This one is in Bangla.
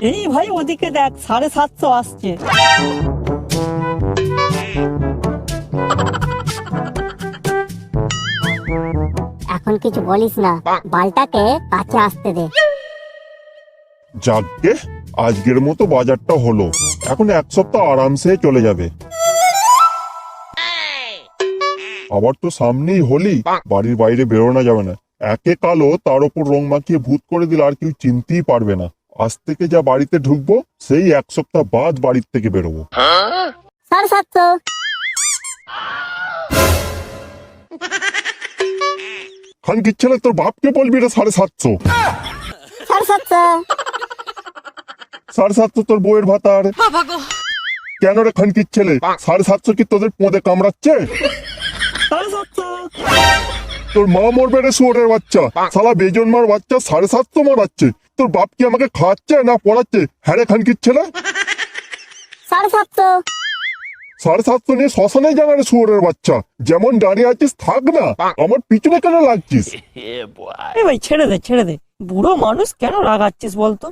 এই ভাই ওদিকে দেখ 750 আসছে। এখন কিছু বলিস না, বালটাকে কাছে আসতে দে। যাকগে, আজকের মতো বাজারটা হলো। এখন এক সপ্তাহ আরামসে চলে যাবে। আবার তো সামনেই হোলি, বাড়ির বাইরে বেরোনো যাবে না। একে কালো, তার উপর রং মাখিয়ে ভূত করে দিলে আর কেউ চিনতেই পারবে না। আজ থেকে যা বাড়িতে ঢুকবো, সেই এক সপ্তাহ বাদ বাড়ির থেকে বেরোবো। 750। খানকির ছেলে, তোর বাপকে বলবি রে 750। 750। 750 তোর বউয়ের ভাতার। কেন রে খানকির ছেলে, 750 কি তোদের পোঁদে কামড়াচ্ছে? 750। তোর মা মরবে রে শুয়োরের বাচ্চা, শালা বেজন মার বাচ্চা 750 মারাচ্ছে। তোর বাপ কি আমাকে খাওয়াচ্ছে না পড়াচ্ছে? হ্যাঁ রে খানকির ছেলে। 750। 750 নিয়ে শ্মশানে জানা রে শুয়োরের বাচ্চা। যেমন দাঁড়িয়ে আছিস থাক না, আমার পিছনে কেন লাগছিস? এ ভাই ছেড়ে দে ছেড়ে দে, বুড়ো মানুষ কেন রাগাচ্ছিস বলতো?